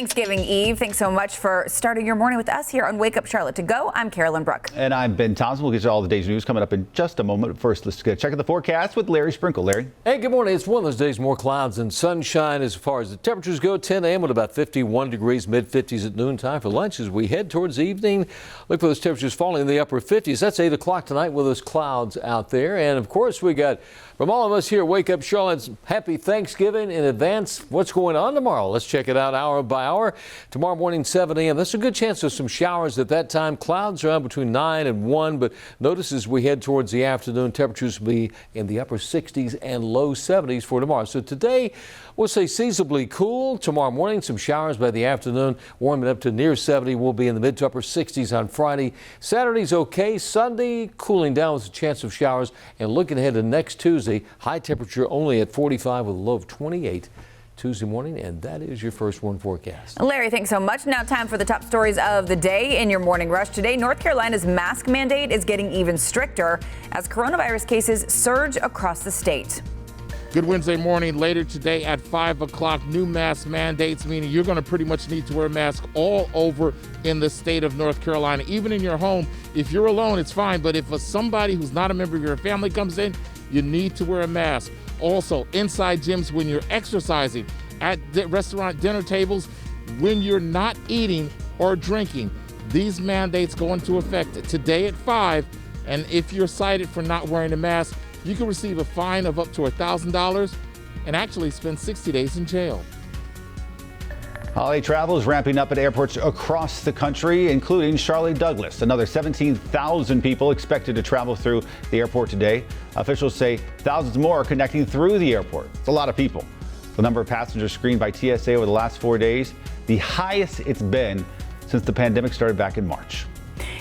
Thanksgiving Eve. Thanks so much for starting your morning with us here on Wake Up Charlotte to Go. I'm Carolyn Brooke. And I'm Ben Thompson. We'll get you all the day's news coming up in just a moment. First, let's check out the forecast with Larry Sprinkle. Larry. Hey, good morning. It's one of those days, more clouds and sunshine as far as the temperatures go. 10 a.m. with about 51 degrees, mid-50s at noontime for lunch. As we head towards evening, look for those temperatures falling in the upper 50s. That's 8 o'clock tonight with those clouds out there. And, of course, we got, from all of us here, Wake Up Charlotte's happy Thanksgiving in advance. What's going on tomorrow? Let's check it out hour by hour. Tomorrow morning, 7 a.m. That's a good chance of some showers at that time. Clouds around between 9 and 1, but notice as we head towards the afternoon, temperatures will be in the upper 60s and low 70s for tomorrow. So today, we'll say seasonably cool. Tomorrow morning, some showers by the afternoon, warming up to near 70. We'll be in the mid to upper 60s on Friday. Saturday's okay. Sunday, cooling down with a chance of showers. And looking ahead to next Tuesday, high temperature only at 45 with a low of 28. Tuesday morning, and that is your first one forecast. Larry, thanks so much. Now time for the top stories of the day in your morning rush. Today, North Carolina's mask mandate is getting even stricter as coronavirus cases surge across the state. Good Wednesday morning. Later today at 5 o'clock, new mask mandates, meaning you're going to pretty much need to wear a mask all over in the state of North Carolina. Even in your home, if you're alone, it's fine. But if somebody who's not a member of your family comes in, you need to wear a mask. Also, inside gyms when you're exercising, at restaurant dinner tables, when you're not eating or drinking. These mandates go into effect today at 5. And if you're cited for not wearing a mask, you can receive a fine of up to $1,000 and actually spend 60 days in jail. Holiday travel is ramping up at airports across the country, including Charlotte Douglas. Another 17,000 people expected to travel through the airport today. Officials say thousands more are connecting through the airport. It's a lot of people. The number of passengers screened by TSA over the last 4 days, the highest it's been since the pandemic started back in March.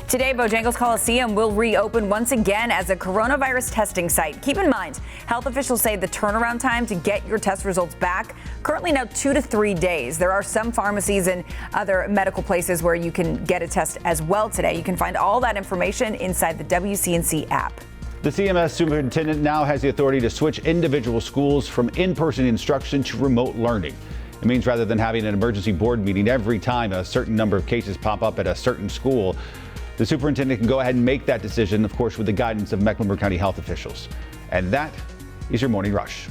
Today, Bojangles Coliseum will reopen once again as a coronavirus testing site. Keep in mind, health officials say the turnaround time to get your test results back, currently now 2 to 3 days. There are some pharmacies and other medical places where you can get a test as well today. You can find all that information inside the WCNC app. The CMS superintendent now has the authority to switch individual schools from in-person instruction to remote learning. It means rather than having an emergency board meeting every time a certain number of cases pop up at a certain school, the superintendent can go ahead and make that decision, of course, with the guidance of Mecklenburg County health officials. And that is your morning rush.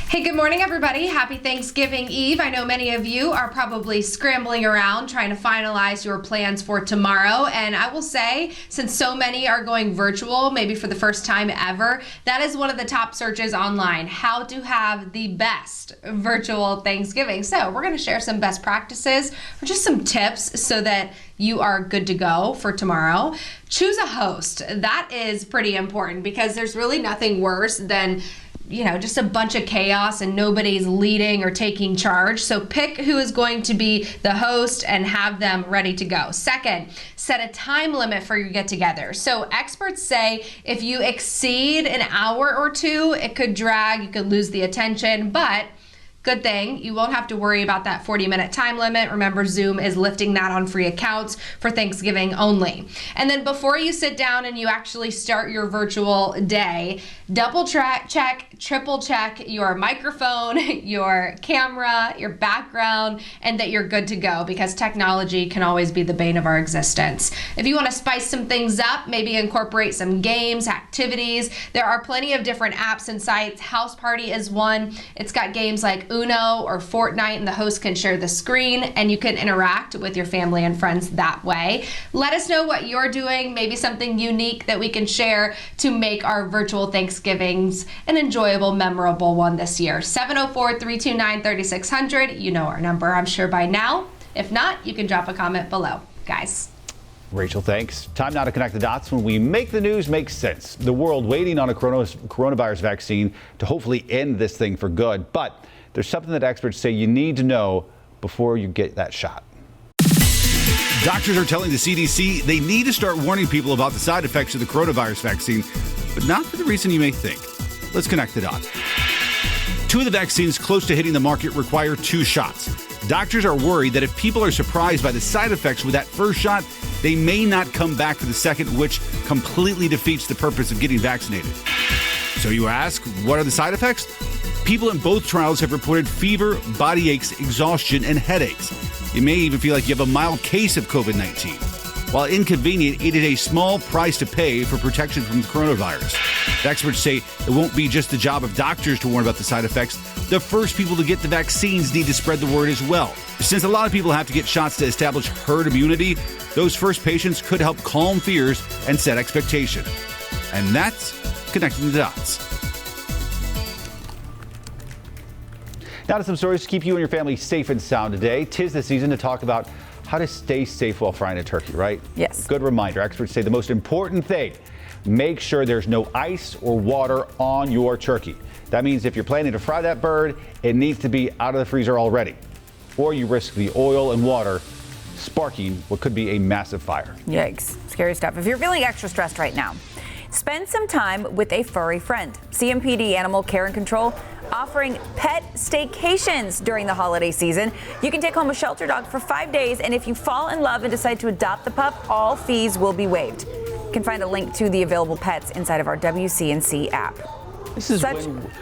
Hey, good morning, everybody. Happy Thanksgiving Eve. I know many of you are probably scrambling around trying to finalize your plans for tomorrow. And I will say, since so many are going virtual, maybe for the first time ever, that is one of the top searches online, how to have the best virtual Thanksgiving. So we're going to share some best practices or just some tips so that you are good to go for tomorrow. Choose a host. That is pretty important because there's really nothing worse than just a bunch of chaos and nobody's leading or taking charge. So pick who is going to be the host and have them ready to go. Second, set a time limit for your get-together. So experts say if you exceed an hour or two, it could drag, you could lose the attention, but good thing, you won't have to worry about that 40-minute time limit. Remember, Zoom is lifting that on free accounts for Thanksgiving only. And then before you sit down and you actually start your virtual day, double check, triple check your microphone, your camera, your background, and that you're good to go because technology can always be the bane of our existence. If you want to spice some things up, maybe incorporate some games, activities, there are plenty of different apps and sites. House Party is one. It's got games like Uno or Fortnite, and the host can share the screen and you can interact with your family and friends that way. Let us know what you're doing, maybe something unique that we can share to make our virtual Thanksgivings an enjoyable, memorable one this year. 704-329-3600. You know our number, I'm sure by now. If not, you can drop a comment below. Guys. Rachel, thanks. Time now to connect the dots when we make the news make sense. The world waiting on a coronavirus vaccine to hopefully end this thing for good. But there's something that experts say you need to know before you get that shot. Doctors are telling the CDC they need to start warning people about the side effects of the coronavirus vaccine, but not for the reason you may think. Let's connect the dots. 2 of the vaccines close to hitting the market require 2 shots. Doctors are worried that if people are surprised by the side effects with that first shot, they may not come back for the second, which completely defeats the purpose of getting vaccinated. So you ask, what are the side effects? People in both trials have reported fever, body aches, exhaustion, and headaches. You may even feel like you have a mild case of COVID-19. While inconvenient, it is a small price to pay for protection from the coronavirus. The experts say it won't be just the job of doctors to warn about the side effects. The first people to get the vaccines need to spread the word as well. Since a lot of people have to get shots to establish herd immunity, those first patients could help calm fears and set expectation. And that's Connecting the Dots. Now to some stories to keep you and your family safe and sound today. 'Tis the season to talk about how to stay safe while frying a turkey, right? Yes. Good reminder. Experts say the most important thing, make sure there's no ice or water on your turkey. That means if you're planning to fry that bird, it needs to be out of the freezer already, or you risk the oil and water sparking what could be a massive fire. Yikes. Scary stuff. If you're feeling extra stressed right now, spend some time with a furry friend. CMPD Animal Care and Control offering pet staycations during the holiday season. You can take home a shelter dog for 5 days, and if you fall in love and decide to adopt the pup, all fees will be waived. You can find a link to the available pets inside of our WCNC app. This is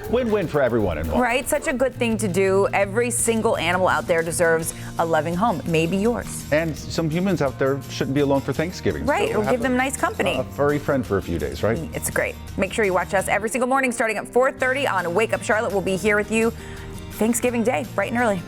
win-win for everyone involved. Right? Such a good thing to do. Every single animal out there deserves a loving home, maybe yours. And some humans out there shouldn't be alone for Thanksgiving. Right, So or give them nice company. A furry friend for a few days, right? It's great. Make sure you watch us every single morning starting at 4:30 on Wake Up Charlotte. We'll be here with you Thanksgiving Day, bright and early.